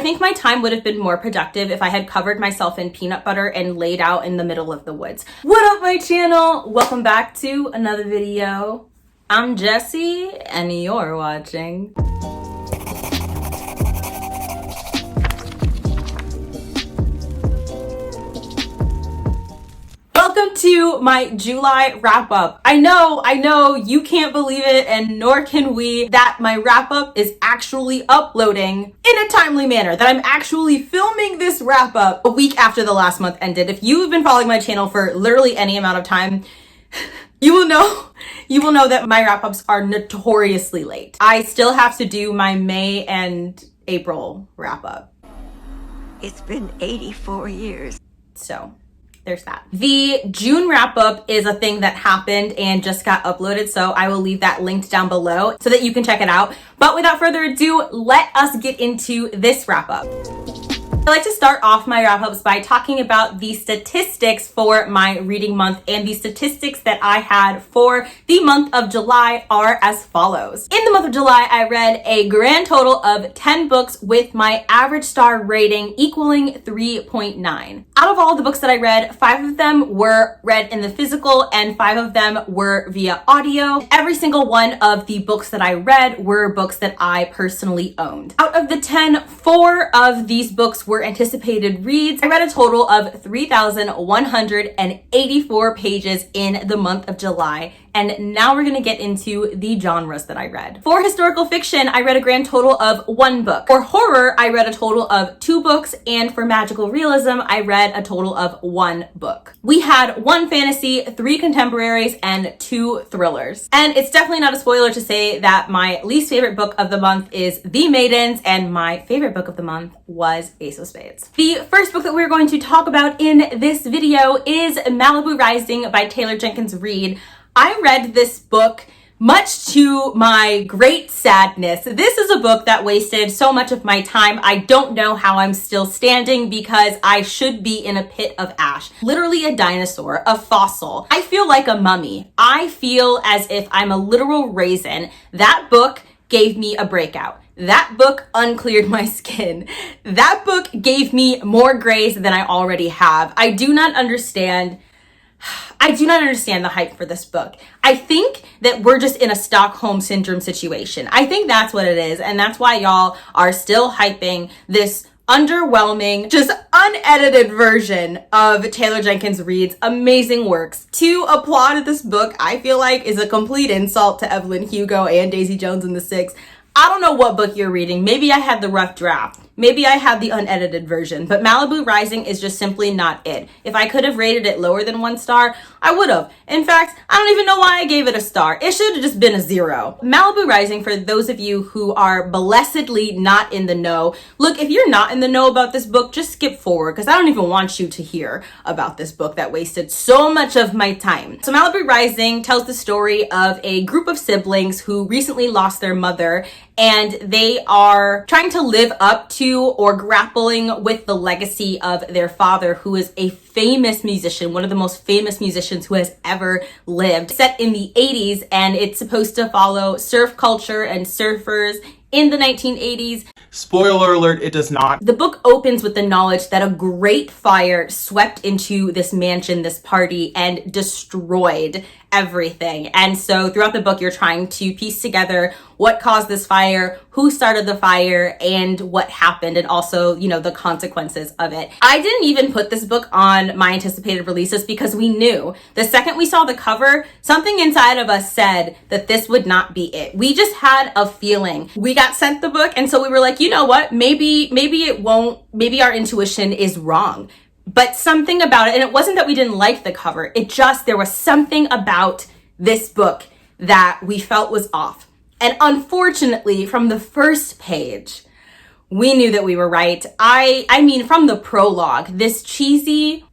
think my time would have been more productive if I had covered myself in peanut butter and laid out in the middle of the woods. What up, my channel? Welcome back to another video. I'm Jessie and you're watching. Welcome to my July wrap up. I know, you can't believe it, and nor can we, that my wrap up is actually uploading in a timely manner, that I'm actually filming this wrap up a week after the last month ended. If you've been following my channel for literally any amount of time, you will know that my wrap ups are notoriously late. I still have to do my May and April wrap up. It's been 84 years. So there's that. The June wrap up is a thing that happened and just got uploaded, so I will leave that linked down below so that you can check it out. But without further ado, let us get into this wrap up. I like to start off my wrap-ups by talking about the statistics for my reading month, and the statistics that I had for the month of July are as follows. In the month of July, I read a grand total of 10 books with my average star rating equaling 3.9. Out of all the books that I read, 5 of them were read in the physical and 5 of them were via audio. Every single one of the books that I read were books that I personally owned. Out of the 10, 4 of these books were anticipated reads. I read a total of 3,184 pages in the month of July. And now we're going to get into the genres that I read. For historical fiction, I read a grand total of 1 book. For horror, I read a total of 2 books. And for magical realism, I read a total of 1 book. We had 1 fantasy, 3 contemporaries, and 2 thrillers. And it's definitely not a spoiler to say that my least favorite book of the month is The Maidens, and my favorite book of the month was Ace of Spades. The first book that we're going to talk about in this video is Malibu Rising by Taylor Jenkins Reid. I read this book much to my great sadness. This is a book that wasted so much of my time. I don't know how I'm still standing because I should be in a pit of ash. Literally a dinosaur, a fossil. I feel like a mummy. I feel as if I'm a literal raisin. That book gave me a breakout. That book uncleared my skin. That book gave me more grays than I already have. I do not understand the hype for this book. I think that we're just in a Stockholm Syndrome situation. I think that's what it is. And that's why y'all are still hyping this underwhelming, just unedited version of Taylor Jenkins Reid's amazing works. To applaud this book, I feel like, is a complete insult to Evelyn Hugo and Daisy Jones and the Six. I don't know what book you're reading. Maybe I had the rough draft. Maybe I had the unedited version, but Malibu Rising is just simply not it. If I could have rated it lower than 1 star, I would have. In fact, I don't even know why I gave it a star. It should have just been a 0. Malibu Rising, for those of you who are blessedly not in the know, look, if you're not in the know about this book, just skip forward because I don't even want you to hear about this book that wasted so much of my time. So Malibu Rising tells the story of a group of siblings who recently lost their mother, and they are trying to live up to or grappling with the legacy of their father, who is a famous musician, one of the most famous musicians who has ever lived. Set in the 80s, and it's supposed to follow surf culture and surfers in the 1980s. Spoiler alert, it does not. The book opens with the knowledge that a great fire swept into this mansion, this party, and destroyed everything. And so throughout the book, you're trying to piece together what caused this fire, who started the fire, and what happened, and also, you know, the consequences of it. I didn't even put this book on my anticipated releases because we knew the second we saw the cover, something inside of us said that this would not be it. We just had a feeling. We got sent the book, and so we were like, you know what? Maybe it won't, maybe our intuition is wrong. But something about it, and it wasn't that we didn't like the cover, it just, there was something about this book that we felt was off. And unfortunately, from the first page, we knew that we were right. I mean, from the prologue, the cheesy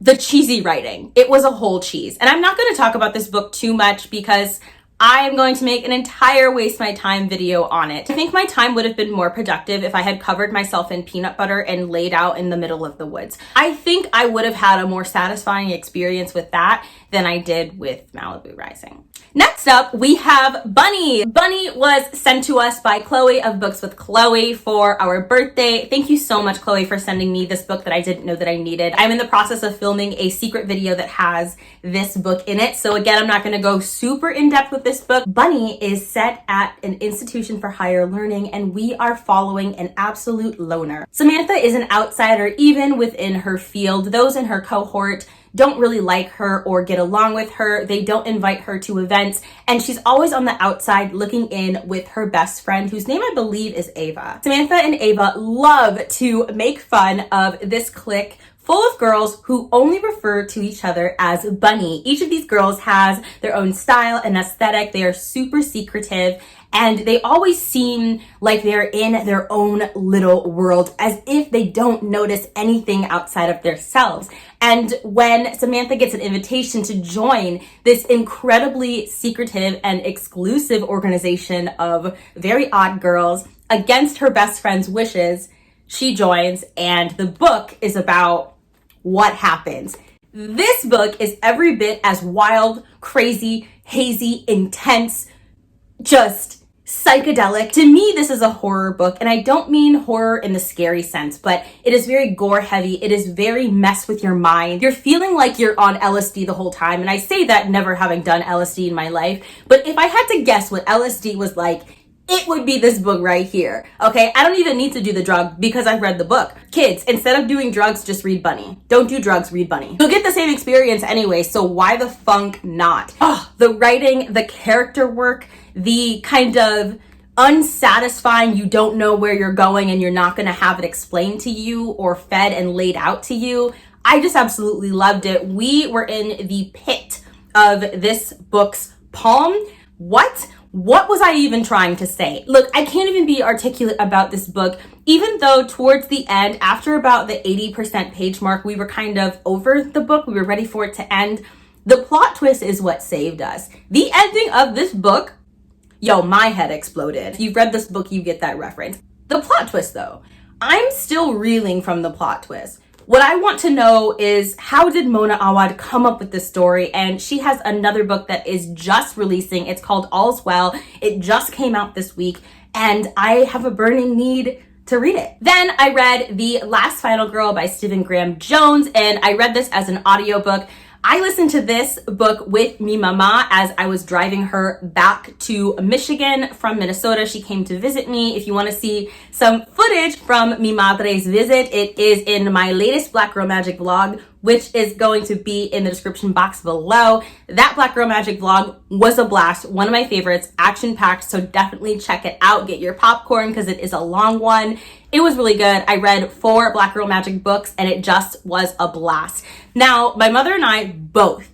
writing, it was a whole cheese. And I'm not going to talk about this book too much because I am going to make an entire waste my time video on it. I think my time would have been more productive if I had covered myself in peanut butter and laid out in the middle of the woods. I think I would have had a more satisfying experience with that than I did with Malibu Rising. Next up, we have Bunny. Bunny was sent to us by Chloe of Books with Chloe for our birthday. Thank you so much, Chloe, for sending me this book that I didn't know that I needed. I'm in the process of filming a secret video that has this book in it. So again, I'm not going to go super in depth with this book. Bunny is set at an institution for higher learning, and we are following an absolute loner. Samantha is an outsider even within her field. Those in her cohort don't really like her or get along with her. They don't invite her to events, and she's always on the outside looking in with her best friend, whose name I believe is Ava. Samantha and Ava love to make fun of this clique full of girls who only refer to each other as Bunny. Each of these girls has their own style and aesthetic. They are super secretive, and they always seem like they're in their own little world, as if they don't notice anything outside of themselves. And when Samantha gets an invitation to join this incredibly secretive and exclusive organization of very odd girls against her best friend's wishes, she joins, and the book is about what happens. This book is every bit as wild, crazy, hazy, intense, just psychedelic. To me, this is a horror book, and I don't mean horror in the scary sense, but it is very gore heavy. It is very mess with your mind. You're feeling like you're on LSD the whole time, and I say that never having done LSD in my life, but if I had to guess what LSD was like, it would be this book right here. Okay, I don't even need to do the drug because I've read the book. Kids, instead of doing drugs, just read Bunny. Don't do drugs, read Bunny. You'll get the same experience anyway, so why the funk not? Oh, the writing, the character work, the kind of unsatisfying, you don't know where you're going and you're not going to have it explained to you or fed and laid out to you. I just absolutely loved it. We were in the pit of this book's palm. What was I even trying to say? Look, I can't even be articulate about this book, even though towards the end, after about the 80% page mark, we were kind of over the book. We were ready for it to end. The plot twist is what saved us. The ending of this book, yo, my head exploded. If you've read this book, you get that reference. The plot twist, though, I'm still reeling from the plot twist. What I want to know is, how did Mona Awad come up with this story? And she has another book that is just releasing. It's called All's Well. It just came out this week, and I have a burning need to read it. Then I read The Last Final Girl by Stephen Graham Jones, and I read this as an audiobook. I listened to this book with mi mama as I was driving her back to Michigan from Minnesota. She came to visit me. If you want to see some footage from mi madre's visit, it is in my latest Black Girl Magic vlog, which is going to be in the description box below. That Black Girl Magic vlog was a blast. One of my favorites, action-packed, so definitely check it out. Get your popcorn because it is a long one. It was really good. I read 4 Black Girl Magic books, and it just was a blast. Now, my mother and I both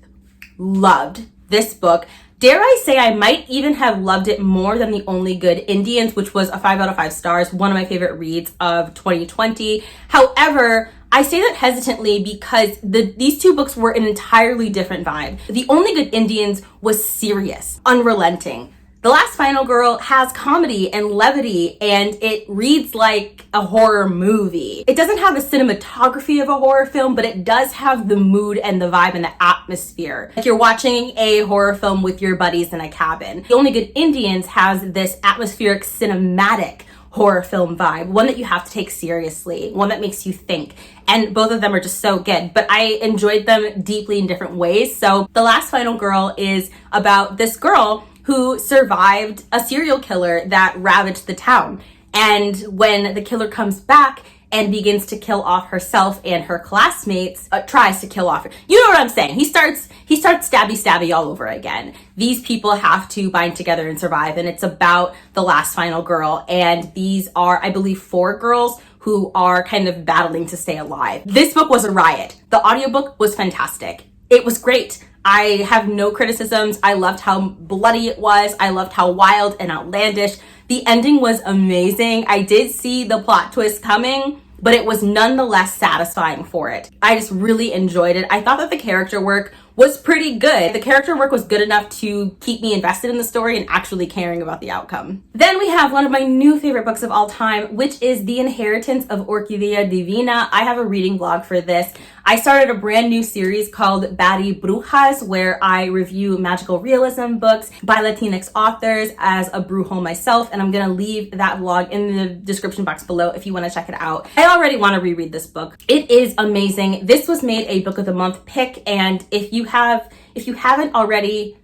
loved this book. Dare I say I might even have loved it more than The Only Good Indians, which was a 5 out of 5 stars, one of my favorite reads of 2020. However, I say that hesitantly because these two books were an entirely different vibe. The Only Good Indians was serious, unrelenting. The Last Final Girl has comedy and levity, and it reads like a horror movie. It doesn't have the cinematography of a horror film, but it does have the mood and the vibe and the atmosphere. Like you're watching a horror film with your buddies in a cabin. The Only Good Indians has this atmospheric cinematic horror film vibe, one that you have to take seriously, one that makes you think. And both of them are just so good, but I enjoyed them deeply in different ways. So The Last Final Girl is about this girl who survived a serial killer that ravaged the town. And when the killer comes back and begins to kill off herself and her classmates, tries to kill off her. You know what I'm saying? He starts stabby all over again. These people have to bind together and survive, and it's about the last final girl. And these are, I believe, 4 girls who are kind of battling to stay alive. This book was a riot. The audiobook was fantastic. It was great. I have no criticisms. I loved how bloody it was. I loved how wild and outlandish. The ending was amazing. I did see the plot twist coming, but it was nonetheless satisfying for it. I just really enjoyed it. I thought that the character work was pretty good. The character work was good enough to keep me invested in the story and actually caring about the outcome. Then we have one of my new favorite books of all time, which is The Inheritance of Divina. I have a reading blog for this. I started a brand new series called Baddie Brujas, where I review magical realism books by Latinx authors as a brujo myself, and I'm gonna leave that vlog in the description box below if you want to check it out. I already want to reread this book. It is amazing. This was made a book of the month pick, and if you haven't already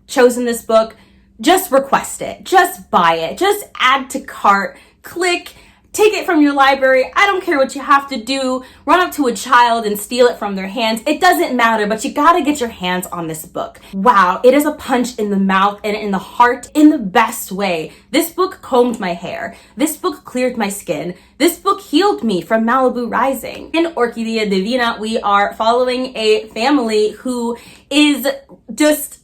chosen this book, just request it, just buy it, just add to cart, click, take it from your library. I don't care what you have to do. Run up to a child and steal it from their hands. It doesn't matter, but you gotta get your hands on this book. Wow, it is a punch in the mouth and in the heart in the best way. This book combed my hair. This book cleared my skin. This book healed me from Malibu Rising. In Orquídea Divina, we are following a family who is just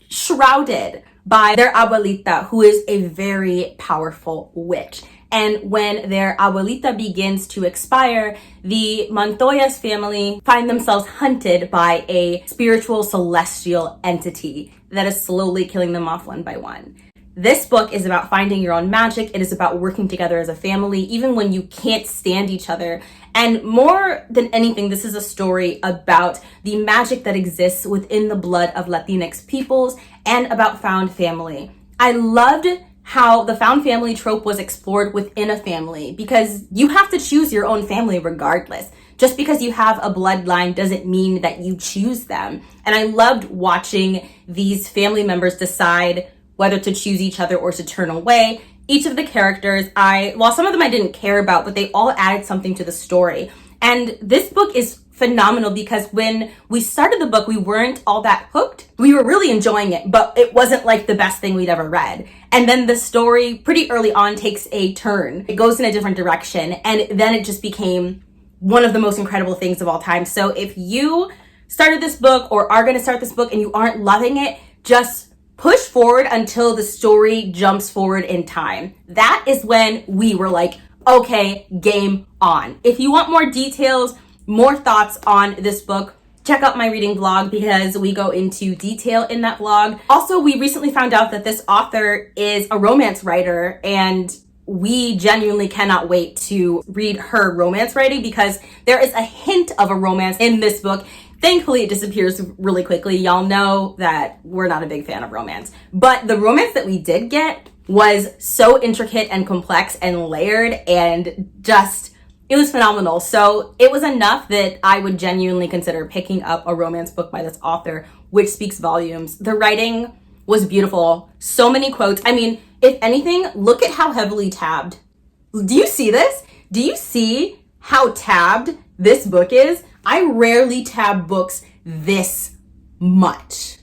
shrouded by their abuelita, who is a very powerful witch. And when their abuelita begins to expire, the Montoya's family find themselves hunted by a spiritual celestial entity that is slowly killing them off one by one. This book is about finding your own magic. It is about working together as a family, even when you can't stand each other. And more than anything, this is a story about the magic that exists within the blood of Latinx peoples and about found family. I loved how the found family trope was explored within a family, because you have to choose your own family regardless. Just because you have a bloodline doesn't mean that you choose them. And I loved watching these family members decide whether to choose each other or to turn away. Each of the characters, while some of them I didn't care about, but they all added something to the story. And this book is phenomenal because when we started the book, we weren't all that hooked. We were really enjoying it, but it wasn't like the best thing we'd ever read. And then the story pretty early on takes a turn. It goes in a different direction, and then it just became one of the most incredible things of all time. So if you started this book or are going to start this book and you aren't loving it, just push forward until the story jumps forward in time. That is when we were like, okay, game on. If you want more details, more thoughts on this book, check out my reading vlog because we go into detail in that vlog. Also, we recently found out that this author is a romance writer, and we genuinely cannot wait to read her romance writing because there is a hint of a romance in this book. Thankfully, it disappears really quickly. Y'all know that we're not a big fan of romance, but the romance that we did get was so intricate and complex and layered and just, it was phenomenal. So it was enough that I would genuinely consider picking up a romance book by this author, which speaks volumes. The writing was beautiful. So many quotes. I mean, if anything, look at how heavily tabbed. Do you see this? Do you see how tabbed this book is? I rarely tab books this much.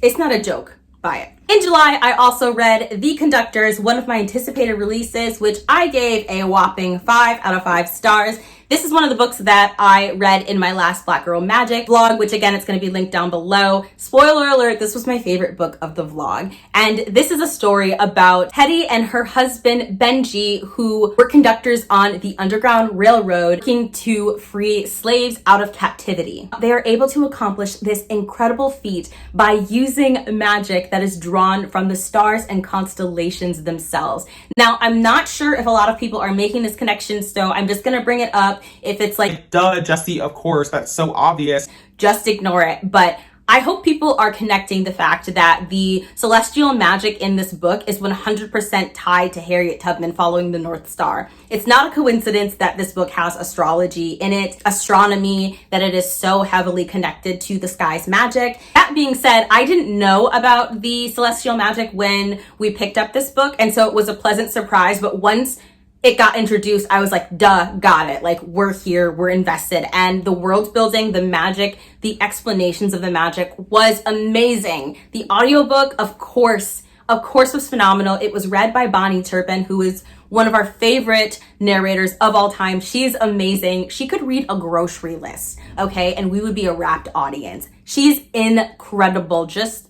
It's not a joke. Buy it. In July, I also read The Conductors, one of my anticipated releases, which I gave a whopping 5 out of 5 stars. This is one of the books that I read in my last Black Girl Magic vlog, which again, it's going to be linked down below. Spoiler alert, this was my favorite book of the vlog. And this is a story about Hetty and her husband, Benji, who were conductors on the Underground Railroad, working to free slaves out of captivity. They are able to accomplish this incredible feat by using magic that is drawn from the stars and constellations themselves. Now, I'm not sure if a lot of people are making this connection, so I'm just going to bring it up. If it's like, duh, Jesse, of course, that's so obvious. Just ignore it. But I hope people are connecting the fact that the celestial magic in this book is 100% tied to Harriet Tubman following the North Star. It's not a coincidence that this book has astrology in it, astronomy, that it is so heavily connected to the sky's magic. That being said, I didn't know about the celestial magic when we picked up this book, and so it was a pleasant surprise. But once it got introduced, I was like, duh, got it. Like, we're here, we're invested. And the world building, the magic, the explanations of the magic was amazing. The audiobook, of course, was phenomenal. It was read by Bonnie Turpin, who is one of our favorite narrators of all time. She's amazing. She could read a grocery list, okay? And we would be a rapt audience. She's incredible. Just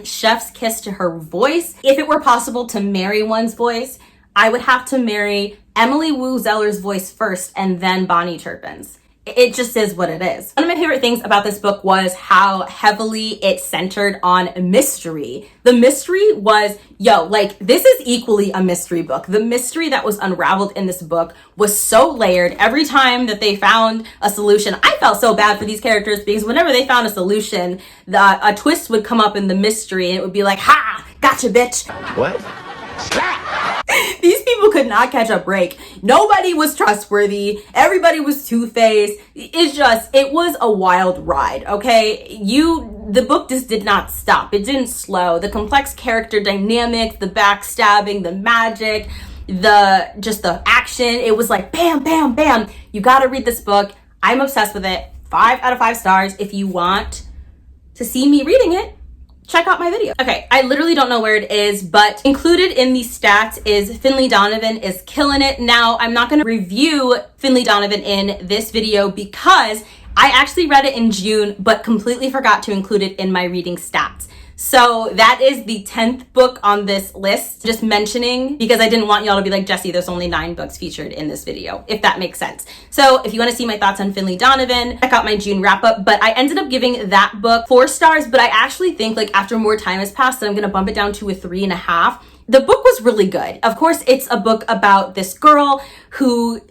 chef's kiss to her voice. If it were possible to marry one's voice, I would have to marry Emily Wu Zeller's voice first and then Bonnie Turpin's. it just is what it is. One of my favorite things about this book was how heavily it centered on mystery. The mystery was, like, this is equally a mystery book. The mystery that was unraveled in this book was so layered. Every time that they found a solution, I felt so bad for these characters because whenever they found a solution, a twist would come up in the mystery and it would be like, ha, gotcha, bitch. What? These people could not catch a break. Nobody was trustworthy. Everybody was two-faced. It was a wild ride, okay? The book just did not stop. It didn't slow. The complex character dynamics, the backstabbing, the magic, the action. It was like bam, bam, bam. You gotta read this book. I'm obsessed with it. 5 out of 5 stars. If you want to see me reading it, check out my video. Okay, I literally don't know where it is, but included in these stats is Finlay Donovan is killing it. Now, I'm not gonna review Finlay Donovan in this video because I actually read it in June, but completely forgot to include it in my reading stats. So that is the 10th book on this list, just mentioning because I didn't want y'all to be like, Jessie, there's only 9 books featured in this video, if that makes sense. So if you want to see my thoughts on Finlay Donovan, check out my June wrap up, but I ended up giving that book 4 stars, but I actually think like after more time has passed, that I'm going to bump it down to a 3.5. The book was really good. Of course, it's a book about this girl who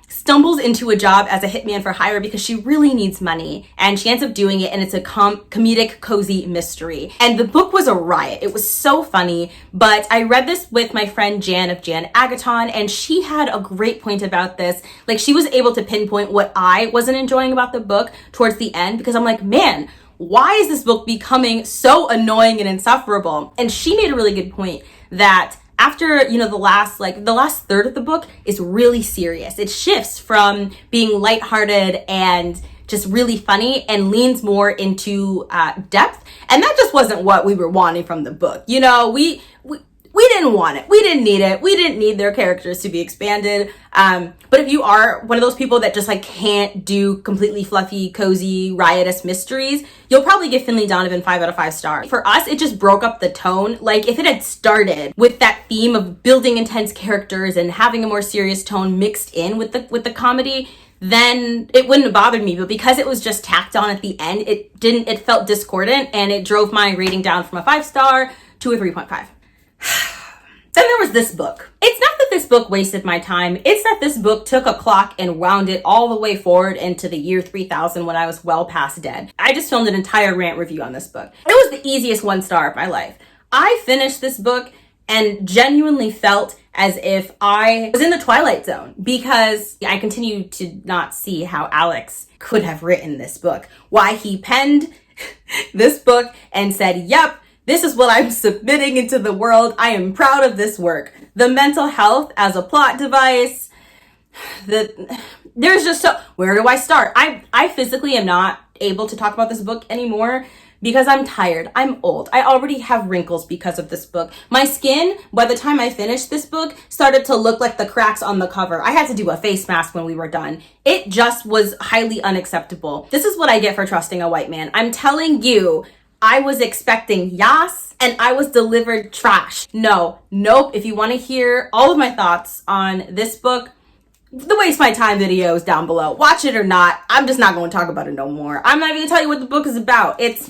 stumbles into a job as a hitman for hire because she really needs money, and she ends up doing it, and it's a comedic, cozy mystery. And the book was a riot. It was so funny, but I read this with my friend Jan of Jan Agaton, and she had a great point about this. Like, she was able to pinpoint what I wasn't enjoying about the book towards the end, because I'm like, man, why is this book becoming so annoying and insufferable? And she made a really good point that after, the last third of the book is really serious. It shifts from being lighthearted and just really funny and leans more into depth. And that just wasn't what we were wanting from the book. We didn't want it. We didn't need it. We didn't need their characters to be expanded. But if you are one of those people that just like can't do completely fluffy, cozy, riotous mysteries, you'll probably give Finlay Donovan 5 out of 5 stars. For us, it just broke up the tone. Like if it had started with that theme of building intense characters and having a more serious tone mixed in with the comedy, then it wouldn't have bothered me. But because it was just tacked on at the end, it felt discordant, and it drove my rating down from a 5-star to a 3.5. Then there was this book. It's not that this book wasted my time. It's that this book took a clock and wound it all the way forward into the year 3000 when I was well past dead. I just filmed an entire rant review on this book. It was the easiest 1 star of my life. I finished this book and genuinely felt as if I was in the Twilight Zone, because I continue to not see how Alex could have written this book. Why he penned this book and said, yep, this is what I'm submitting into the world. I am proud of this work. The mental health as a plot device. There's just so, where do I start? I physically am not able to talk about this book anymore because I'm tired. I'm old. I already have wrinkles because of this book. My skin, by the time I finished this book, started to look like the cracks on the cover. I had to do a face mask when we were done. It just was highly unacceptable. This is what I get for trusting a white man. I'm telling you, I was expecting yas and I was delivered trash. Nope. If you want to hear all of my thoughts on this book, the Waste My Time video is down below. Watch it or not. I'm just not going to talk about it no more. I'm not even going to tell you what the book is about. It's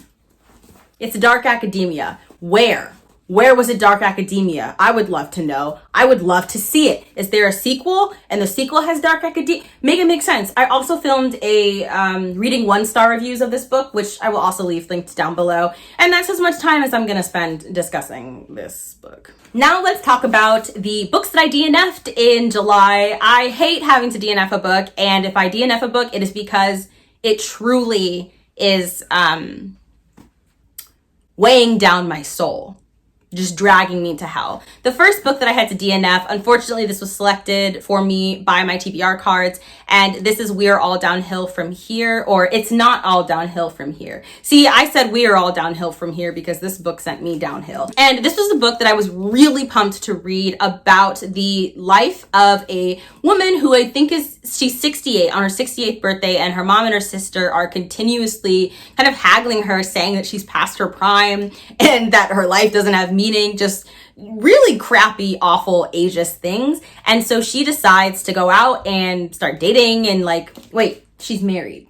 dark academia. Where was it dark academia? I would love to know. I would love to see it. Is there a sequel and the sequel has dark academia? Make it make sense. I also filmed a reading 1-star reviews of this book, which I will also leave linked down below. And that's as much time as I'm going to spend discussing this book. Now let's talk about the books that I DNF'd in July. I hate having to DNF a book, and if I DNF a book, it is because it truly is weighing down my soul. Just dragging me to hell. The first book that I had to DNF, unfortunately, this was selected for me by my TBR cards, and this is We're All Downhill From Here, or It's Not All Downhill From Here. See, I said We're All Downhill From Here because this book sent me downhill. And this was a book that I was really pumped to read about the life of a woman who I think is she's 68 on her 68th birthday, and her mom and her sister are continuously kind of haggling her, saying that she's past her prime and that her life doesn't have meaning, just really crappy, awful, ageist things. And so she decides to go out and start dating, and like, wait, she's married.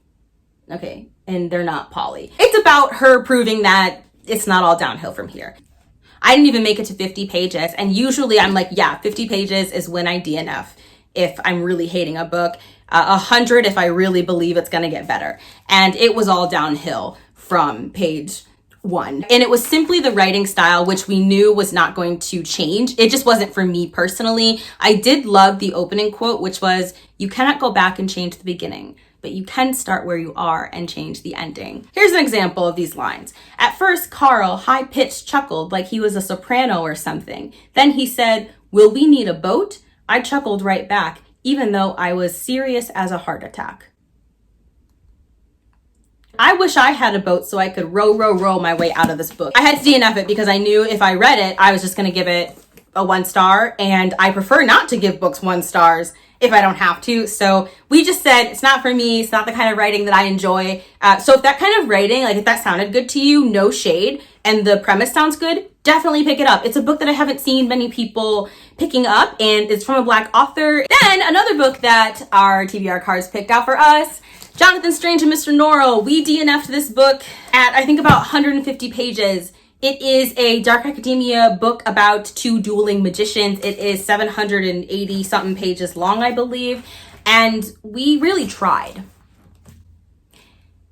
Okay, and they're not poly. It's about her proving that it's not all downhill from here. I didn't even make it to 50 pages, and usually I'm like, yeah, 50 pages is when I DNF if I'm really hating a book, 100 if I really believe it's gonna get better. And it was all downhill from page 1. And it was simply the writing style, which we knew was not going to change. It just wasn't for me personally. I did love the opening quote, which was, "You cannot go back and change the beginning, but you can start where you are and change the ending." Here's an example of these lines. "At first, Carl, high-pitched, chuckled like he was a soprano or something. Then he said, 'Will we need a boat?' I chuckled right back, even though I was serious as a heart attack." I wish I had a boat so I could row my way out of this book. I had to DNF it because I knew if I read it, I was just going to give it a 1 star, and I prefer not to give books 1 stars if I don't have to. So we just said, it's not for me. It's not the kind of writing that I enjoy. So if that kind of writing, like if that sounded good to you, no shade, and the premise sounds good, definitely pick it up. It's a book that I haven't seen many people picking up, and it's from a Black author. Then another book that our TBR cards picked out for us, Jonathan Strange and Mr. Norrell. We DNF'd this book at, I think, about 150 pages. It is a dark academia book about 2 dueling magicians. It is 780 something pages long, I believe. And we really tried.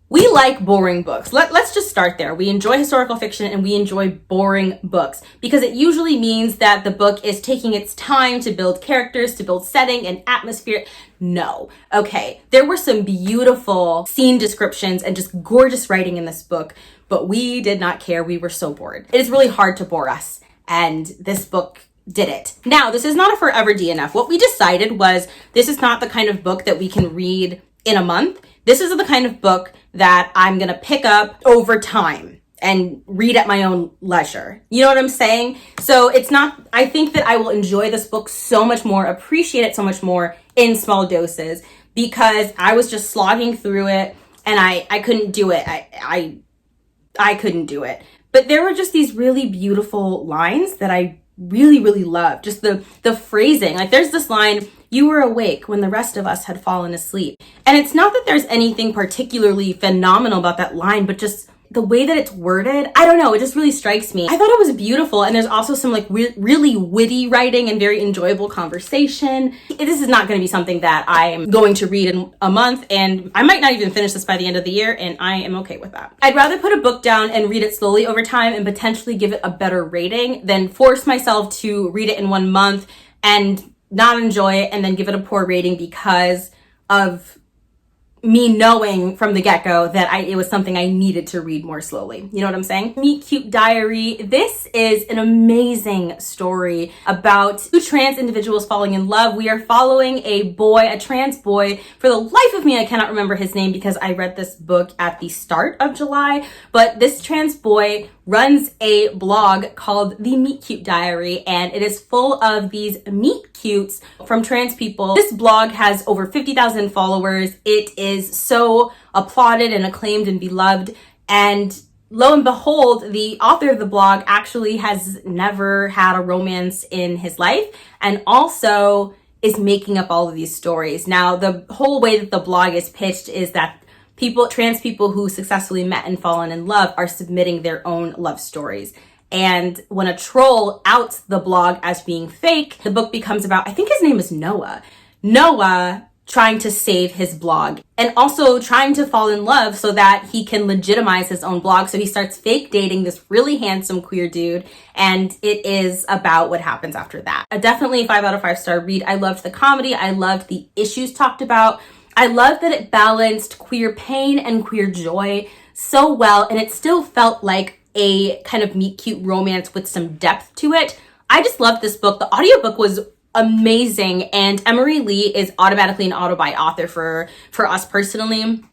We like boring books. Let's just start there. We enjoy historical fiction and we enjoy boring books because it usually means that the book is taking its time to build characters, to build setting and atmosphere. No. Okay, there were some beautiful scene descriptions and just gorgeous writing in this book, but we did not care. We were so bored. It is really hard to bore us, and this book did it. Now, this is not a forever DNF. What we decided was this is not the kind of book that we can read in a month. This is the kind of book that I'm gonna pick up over time and read at my own leisure. You know what I'm saying? So it's not, I think that I will enjoy this book so much more, appreciate it so much more in small doses, because I was just slogging through it and I couldn't do it. I couldn't do it. But there were just these really beautiful lines that I really, really loved. Just the phrasing. Like there's this line, "You were awake when the rest of us had fallen asleep." And it's not that there's anything particularly phenomenal about that line, but just the way that it's worded, I don't know, it just really strikes me. I thought it was beautiful, and there's also some like really witty writing and very enjoyable conversation. This is not going to be something that I'm going to read in a month, and I might not even finish this by the end of the year, and I am okay with that. I'd rather put a book down and read it slowly over time and potentially give it a better rating than force myself to read it in 1 month and not enjoy it and then give it a poor rating because of me knowing from the get-go that it was something I needed to read more slowly. You know what I'm saying? Meet Cute Diary. This is an amazing story about 2 trans individuals falling in love. We are following a trans boy. For the life of me, I cannot remember his name because I read this book at the start of July, but this trans boy runs a blog called The Meet Cute Diary, and it is full of these meet cutes from trans people. This blog has over 50,000 followers. It is so applauded and acclaimed and beloved, and lo and behold, the author of the blog actually has never had a romance in his life, and also is making up all of these stories. Now, the whole way that the blog is pitched is that trans people who successfully met and fallen in love are submitting their own love stories. And when a troll outs the blog as being fake, the book becomes about, I think his name is Noah. Noah trying to save his blog and also trying to fall in love so that he can legitimize his own blog. So he starts fake dating this really handsome queer dude, and it is about what happens after that. Definitely 5 out of 5 star read. I loved the comedy. I loved the issues talked about. I love that it balanced queer pain and queer joy so well, and it still felt like a kind of meet cute romance with some depth to it. I just loved this book. The audiobook was amazing, and Emery Lee is automatically an autobi author for us personally.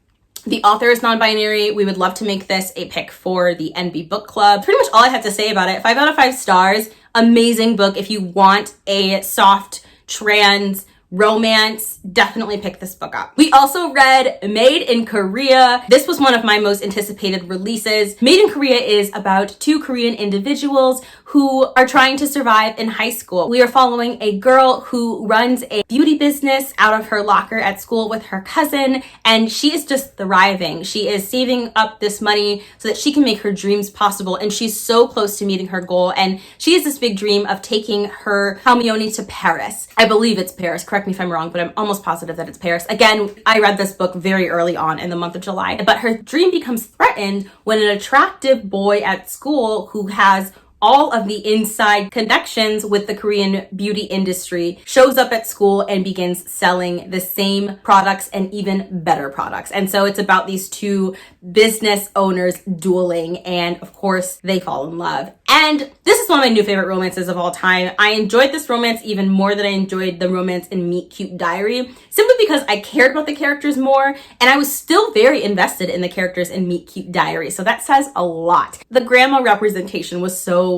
The author is non-binary. We would love to make this a pick for the NB Book Club. Pretty much all I have to say about it. 5 out of 5 stars. Amazing book if you want a soft trans romance, definitely pick this book up. We also read Made in Korea. This was one of my most anticipated releases. Made in Korea is about two Korean individuals who are trying to survive in high school. We are following a girl who runs a beauty business out of her locker at school with her cousin, and she is just thriving. She is saving up this money so that she can make her dreams possible, and she's so close to meeting her goal. And she has this big dream of taking her Hermione to Paris. I believe it's Paris. Correct me if I'm wrong, but I'm almost positive that it's Paris. Again, I read this book very early on in the month of July, but her dream becomes threatened when an attractive boy at school who has all of the inside connections with the Korean beauty industry shows up at school and begins selling the same products and even better products. And so it's about these two business owners dueling, and of course they fall in love. And this is one of my new favorite romances of all time. I enjoyed this romance even more than I enjoyed the romance in Meet Cute Diary, simply because I cared about the characters more, and I was still very invested in the characters in Meet Cute Diary. So that says a lot. The grandma representation was so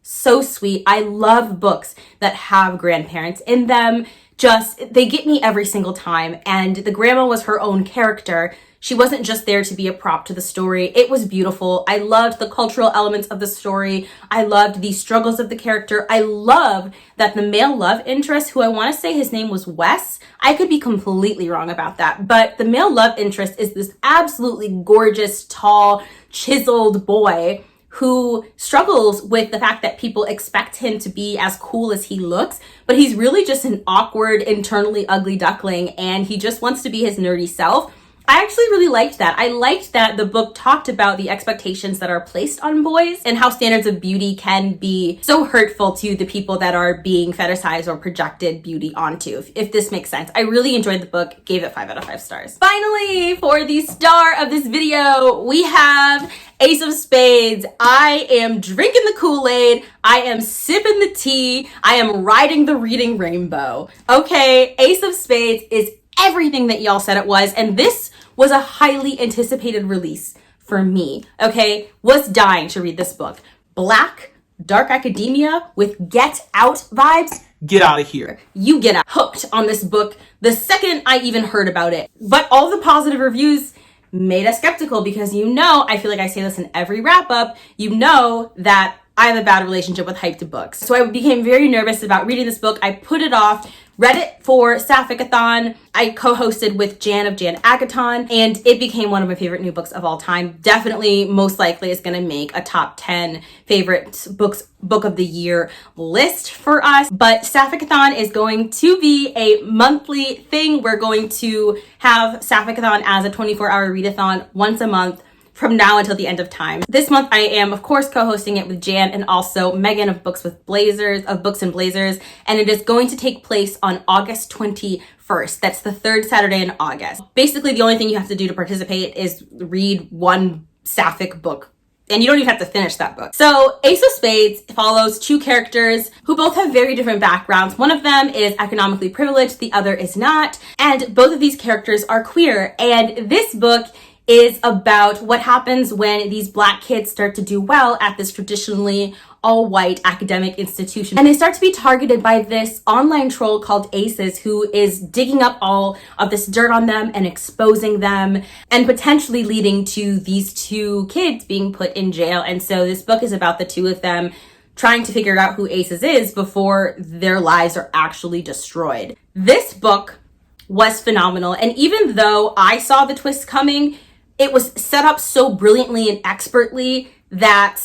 sweet. I love books that have grandparents in them. They get me every single time. And the grandma was her own character. She wasn't just there to be a prop to the story. It was beautiful. I loved the cultural elements of the story. I loved the struggles of the character. I love that the male love interest, who I want to say his name was Wes, I could be completely wrong about that, but the male love interest is this absolutely gorgeous, tall, chiseled boy who struggles with the fact that people expect him to be as cool as he looks, but he's really just an awkward, internally ugly duckling, and he just wants to be his nerdy self. I actually really liked that. I liked that the book talked about the expectations that are placed on boys and how standards of beauty can be so hurtful to the people that are being fetishized or projected beauty onto, if this makes sense. I really enjoyed the book, gave it 5 out of 5 stars. Finally, for the star of this video, we have Ace of Spades. I am drinking the Kool-Aid. I am sipping the tea. I am riding the reading rainbow. Okay, Ace of Spades is everything that y'all said it was, and this was a highly anticipated release for me. Okay, was dying to read this book. Black, dark academia with Get Out vibes. Get out of here. You get hooked on this book the second I even heard about it. But all the positive reviews made us skeptical because I feel like I say this in every wrap up, that I have a bad relationship with hyped books. So I became very nervous about reading this book. I put it off, read it for Sapphicathon. I co-hosted with Jan of Jan Agathon, and it became one of my favorite new books of all time. Definitely, most likely is going to make a top 10 favorite book of the year list for us. But Sapphicathon is going to be a monthly thing. We're going to have Sapphicathon as a 24-hour readathon once a month from now until the end of time. This month I am of course co-hosting it with Jan and also Megan of Books and Blazers, and it is going to take place on August 21st. That's the third Saturday in August. Basically, the only thing you have to do to participate is read one sapphic book, and you don't even have to finish that book. So Ace of Spades follows two characters who both have very different backgrounds. One of them is economically privileged, the other is not, and both of these characters are queer. And this book is about what happens when these Black kids start to do well at this traditionally all-white academic institution. And they start to be targeted by this online troll called Aces, who is digging up all of this dirt on them and exposing them and potentially leading to these two kids being put in jail. And so this book is about the two of them trying to figure out who Aces is before their lives are actually destroyed. This book was phenomenal. And even though I saw the twist coming, it was set up so brilliantly and expertly that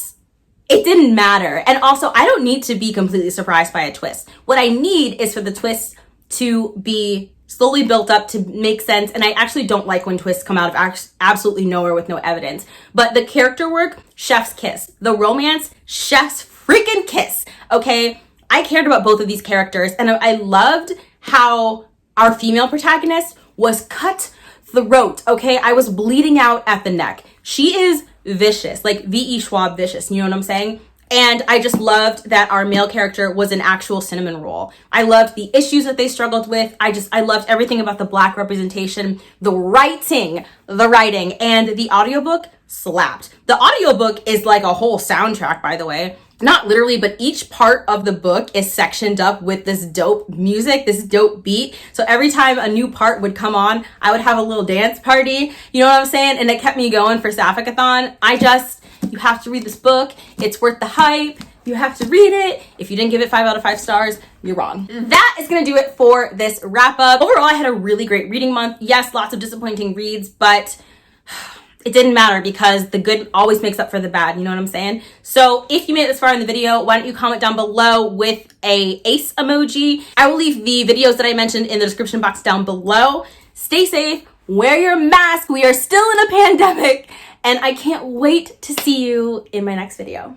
it didn't matter. And also, I don't need to be completely surprised by a twist. What I need is for the twist to be slowly built up to make sense. And I actually don't like when twists come out of absolutely nowhere with no evidence. But the character work, chef's kiss. The romance, chef's freaking kiss. Okay? I cared about both of these characters, and I loved how our female protagonist was cut throat, okay? I was bleeding out at the neck. She is vicious, like V.E. Schwab vicious, you know what I'm saying? And I just loved that our male character was an actual cinnamon roll. I loved the issues that they struggled with. I loved everything about the Black representation, the writing, and the audiobook slapped. The audiobook is like a whole soundtrack, by the way. not literally, but each part of the book is sectioned up with this dope music, this dope beat. So every time a new part would come on, I would have a little dance party. You know what I'm saying? And it kept me going for Sapphicathon. You have to read this book. It's worth the hype. You have to read it. If you didn't give it 5 out of 5 stars, you're wrong. That is gonna do it for this wrap up. Overall, I had a really great reading month. Yes, lots of disappointing reads, but it didn't matter because the good always makes up for the bad. You know what I'm saying? So if you made it this far in the video, why don't you comment down below with a ace emoji? I will leave the videos that I mentioned in the description box down below. Stay safe, wear your mask. We are still in a pandemic, and I can't wait to see you in my next video.